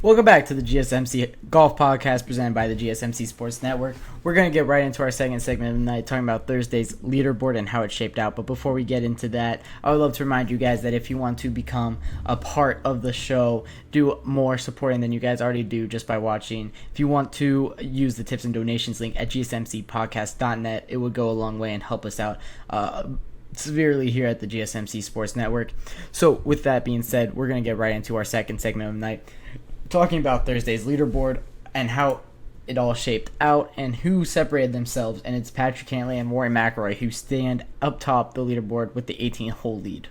Welcome back to the GSMC Golf Podcast presented by the GSMC Sports Network. We're going to get right into our second segment of the night, talking about Thursday's leaderboard and how it shaped out. But before we get into that, I would love to remind you guys that if you want to become a part of the show, do more supporting than you guys already do just by watching. If you want to use the tips and donations link at gsmcpodcast.net, it would go a long way and help us out severely here at the GSMC Sports Network. So with that being said, we're going to get right into our second segment of the night, talking about Thursday's leaderboard and how it all shaped out and who separated themselves. And it's Patrick Cantlay and Rory McIlroy who stand up top the leaderboard with the 18-hole lead.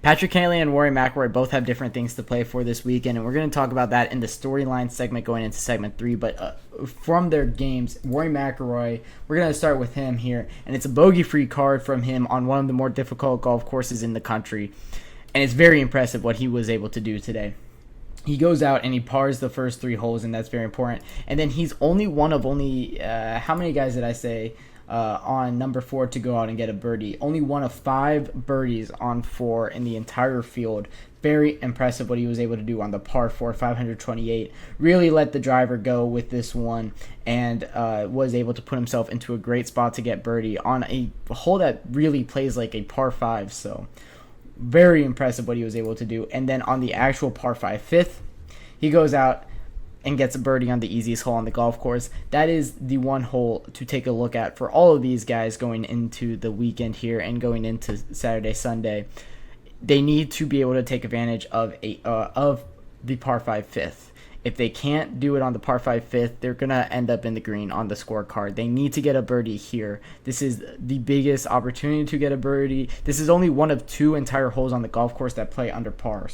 Patrick Cantlay and Rory McIlroy both have different things to play for this weekend, and we're going to talk about that in the storyline segment going into segment 3. But from their games, Rory McIlroy, we're going to start with him here, and it's a bogey-free card from him on one of the more difficult golf courses in the country, and it's very impressive what he was able to do today. He goes out and he pars the first 3 holes, and that's very important. And then he's only one of how many guys did I say on number 4 to go out and get a birdie? Only one of 5 birdies on 4 in the entire field. Very impressive what he was able to do on the par 4, 528. Really let the driver go with this one, and was able to put himself into a great spot to get birdie on a hole that really plays like a par 5. So very impressive what he was able to do. And then on the actual par 5 fifth, he goes out and gets a birdie on the easiest hole on the golf course. That is the one hole to take a look at for all of these guys going into the weekend here and going into Saturday, Sunday. They need to be able to take advantage of the par 5 fifth. If they can't do it on the par 5 fifth, they're going to end up in the green on the scorecard. They need to get a birdie here. This is the biggest opportunity to get a birdie. This is only one of 2 entire holes on the golf course that play under par.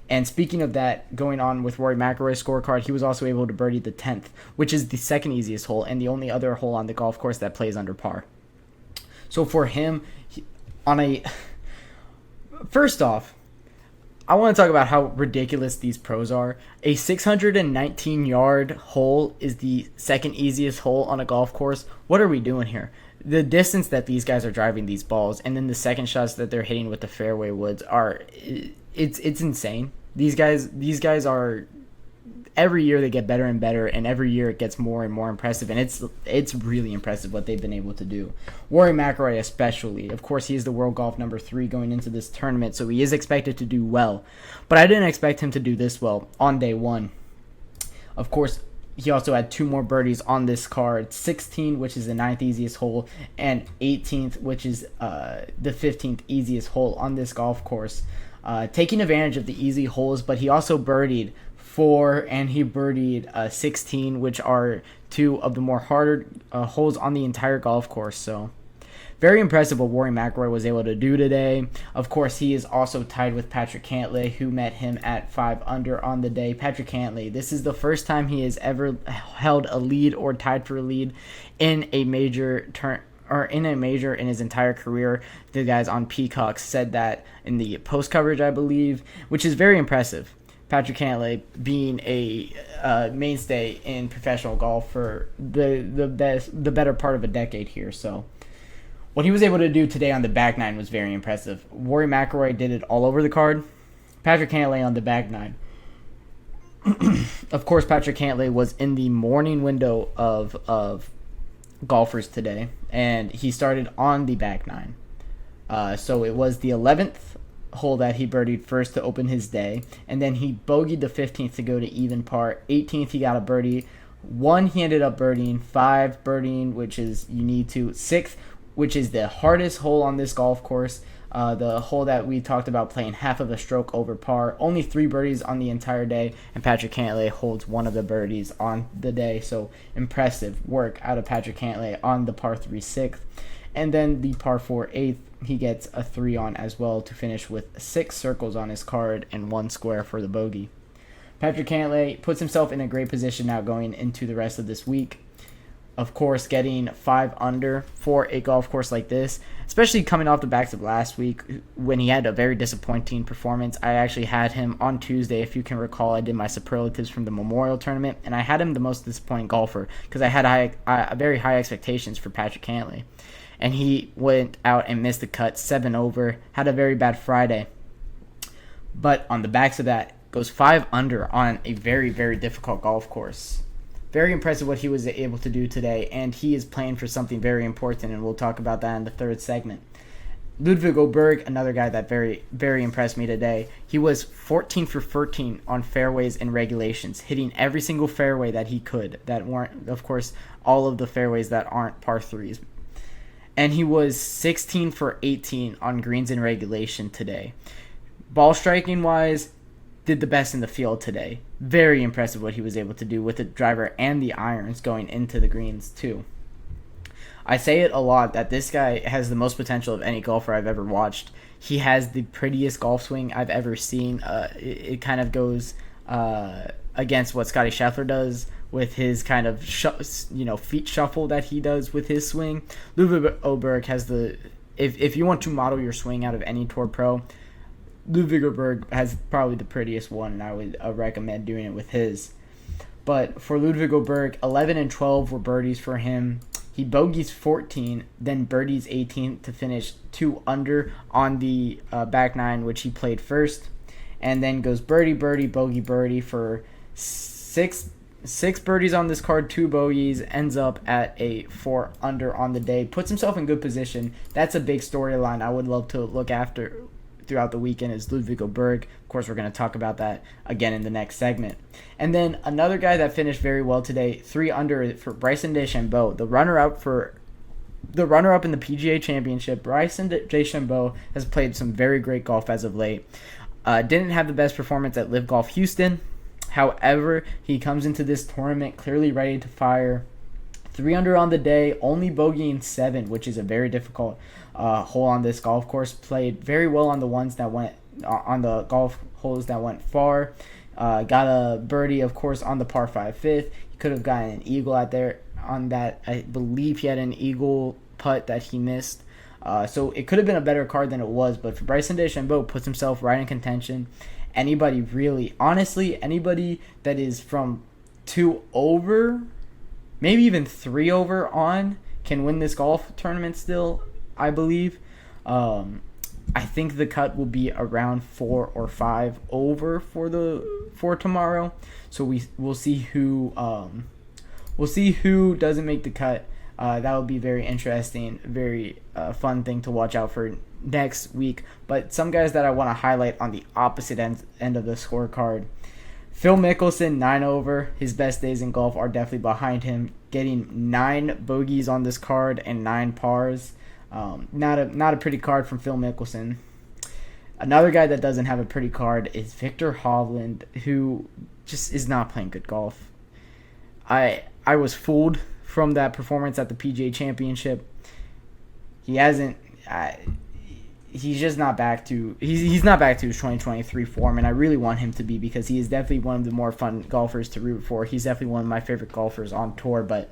And speaking of that, going on with Rory McIlroy's scorecard, he was also able to birdie the 10th, which is the second easiest hole and the only other hole on the golf course that plays under par. So for him, first off, I want to talk about how ridiculous these pros are. A 619-yard hole is the second easiest hole on a golf course. What are we doing here? The distance that these guys are driving these balls, and then the second shots that they're hitting with the fairway woods it's insane. These guys are, every year they get better and better, and every year it gets more and more impressive, and it's really impressive what they've been able to do. Rory McIlroy especially. Of course, he is the world golf number 3 going into this tournament, so he is expected to do well. But I didn't expect him to do this well on day 1. Of course, he also had 2 more birdies on this card, 16, which is the 9th easiest hole, and 18th, which is the 15th easiest hole on this golf course. Taking advantage of the easy holes, but he also birdied 4 and he birdied 16, which are 2 of the more harder holes on the entire golf course. So very impressive what Rory McIlroy was able to do today. Of course, he is also tied with Patrick Cantlay, who met him at 5 under on the day. Patrick Cantlay, this is the first time he has ever held a lead or tied for a lead in a major in his entire career. The guys on Peacock said that in the post coverage, I believe, which is very impressive. Patrick Cantlay being a mainstay in professional golf for the better part of a decade here. So what he was able to do today on the back 9 was very impressive. Rory McIlroy did it all over the card. Patrick Cantlay on the back 9. Of course, Patrick Cantlay was in the morning window of golfers today, and he started on the back 9. So it was the 11th hole that he birdied first to open his day, and then he bogeyed the 15th to go to even par. 18th he got a birdie. 1 he ended up birdieing. 5 birdieing, which is you need to. 6th, which is the hardest hole on this golf course, the hole that we talked about playing half of a stroke over par. Only 3 birdies on the entire day, and Patrick Cantlay holds 1 of the birdies on the day. So impressive work out of Patrick Cantlay on the par 3 6th. And then the par 4 8th, he gets a 3 on as well to finish with 6 circles on his card and 1 square for the bogey. Patrick Cantlay puts himself in a great position now going into the rest of this week. Of course, getting 5 under for a golf course like this, especially coming off the backs of last week when he had a very disappointing performance. I actually had him on Tuesday, if you can recall. I did my superlatives from the Memorial Tournament, and I had him the most disappointing golfer because I had very high expectations for Patrick Cantlay. And he went out and missed the cut, 7 over, had a very bad Friday. But on the backs of that, goes 5 under on a very, very difficult golf course. Very impressive what he was able to do today, and he is playing for something very important, and we'll talk about that in the third segment. Ludwig Oberg, another guy that very, very impressed me today. He was 14 for 13 on fairways and regulations, hitting every single fairway that he could. That weren't, of course, all of the fairways that aren't par 3s. And he was 16 for 18 on greens and regulation today. Ball striking wise, did the best in the field today. Very impressive what he was able to do with the driver and the irons going into the greens too. I say it a lot that this guy has the most potential of any golfer I've ever watched. He has the prettiest golf swing I've ever seen. It kind of goes against what Scotty Scheffler does with his kind of feet shuffle that he does with his swing. Ludwig Oberg has the if you want to model your swing out of any tour pro, Ludwig Oberg has probably the prettiest one, and I would recommend doing it with his. But for Ludwig Oberg, 11 and 12 were birdies for him. He bogeys 14, then birdies 18 to finish 2 under on the back nine, which he played first, and then goes birdie, birdie, bogey, birdie for six birdies on this card, 2 bogeys, ends up at a 4 under on the day, puts himself in good position. That's a big storyline I would love to look after throughout the weekend is Ludwig Oberg. Of course, we're going to talk about that again in the next segment. And then another guy that finished very well today, 3 under for Bryson DeChambeau, the runner-up in the PGA Championship. Bryson DeChambeau has played some very great golf as of late. Didn't have the best performance at Live Golf Houston. However, he comes into this tournament clearly ready to fire. 3 under on the day, only bogeying 7, which is a very difficult hole on this golf course. Played very well on the ones that went on the golf holes that went far. Got a birdie, of course, on the par 5 fifth. He could have gotten an eagle out there on that. I believe he had an eagle putt that he missed. So it could have been a better card than it was. But for Bryson DeChambeau, puts himself right in contention. Anybody really, honestly, anybody that is from 2 over, maybe even 3 over on, can win this golf tournament still, I believe. I think the cut will be around 4 or 5 over for tomorrow. So we'll see who doesn't make the cut. That will be very interesting, very fun thing to watch out for next week. But some guys that I want to highlight on the opposite end of the scorecard. Phil Mickelson, 9 over. His best days in golf are definitely behind him, getting 9 bogeys on this card and 9 pars. Not a pretty card from Phil Mickelson. Another guy that doesn't have a pretty card is Victor Hovland, who just is not playing good golf. I was fooled from that performance at the PGA Championship. He's just not back to he's not back to his 2023 form, and I really want him to be, because he is definitely one of the more fun golfers to root for. He's definitely one of my favorite golfers on tour, but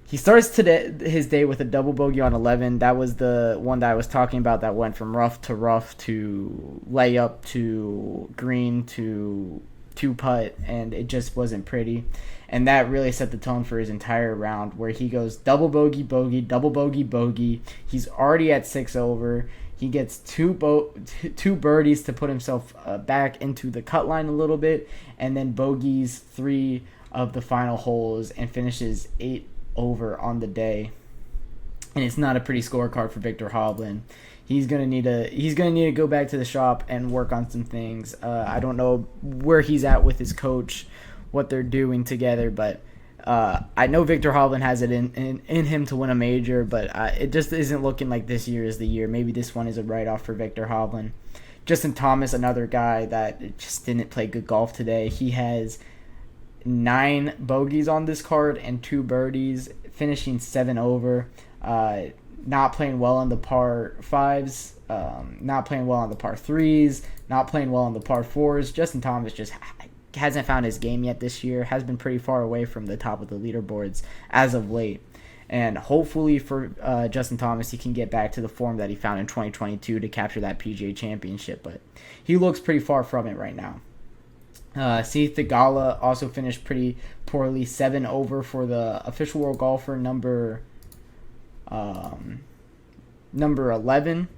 he starts his day with a double bogey on 11. That was the one that I was talking about that went from rough to layup to green to 2-putt, and it just wasn't pretty. And that really set the tone for his entire round, where he goes double bogey, bogey, double bogey, bogey. He's already at 6 over. He gets two birdies to put himself back into the cut line a little bit, and then bogeys 3 of the final holes and finishes 8 over on the day. And it's not a pretty scorecard for Victor Hovland. He's gonna need to go back to the shop and work on some things. I don't know where he's at with his coach, what they're doing together, but I know Victor Hovland has it in him to win a major, but it just isn't looking like this year is the year. Maybe this one is a write-off for Victor Hovland. Justin Thomas, another guy that just didn't play good golf today. He has 9 bogeys on this card and 2 birdies, finishing 7 over. Not playing well on the par 5s, not playing well on the par 3s, not playing well on the par 4s. Justin Thomas just hasn't found his game yet this year, has been pretty far away from the top of the leaderboards as of late. And hopefully for Justin Thomas, he can get back to the form that he found in 2022 to capture that PGA Championship, but he looks pretty far from it right now. Seth Theegala also finished pretty poorly, 7 over for the official world golfer number 11,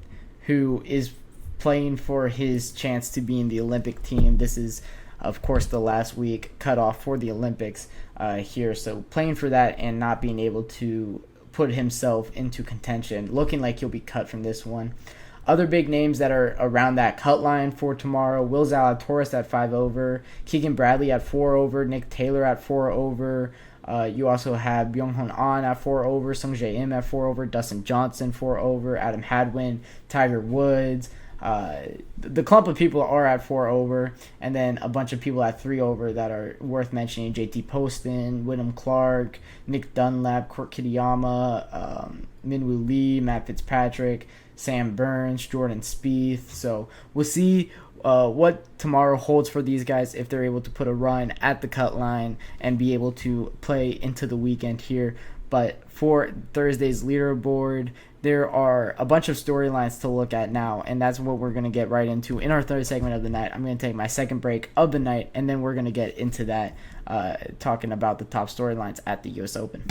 who is playing for his chance to be in the Olympic team. This is, of course, the last week cutoff for the Olympics here. So playing for that and not being able to put himself into contention, looking like he'll be cut from this one. Other big names that are around that cut line for tomorrow: Will Zalatoris at 5 over, Keegan Bradley at 4 over, Nick Taylor at 4 over. You also have Byung-Hun An at 4 over, Sung Jae Im at 4 over, Dustin Johnson 4 over, Adam Hadwin, Tiger Woods. The clump of people are at 4 over, and then a bunch of people at 3 over that are worth mentioning: JT Poston, Wyndham Clark, Nick Dunlap, Court Kitayama, Minwoo Lee, Matt Fitzpatrick, Sam Burns, Jordan Spieth. So we'll see what tomorrow holds for these guys, if they're able to put a run at the cut line and be able to play into the weekend here. But for Thursday's leaderboard, there are a bunch of storylines to look at now, and that's what we're going to get right into in our third segment of the night. I'm going to take my second break of the night, and then we're going to get into that, talking about the top storylines at the U.S. Open.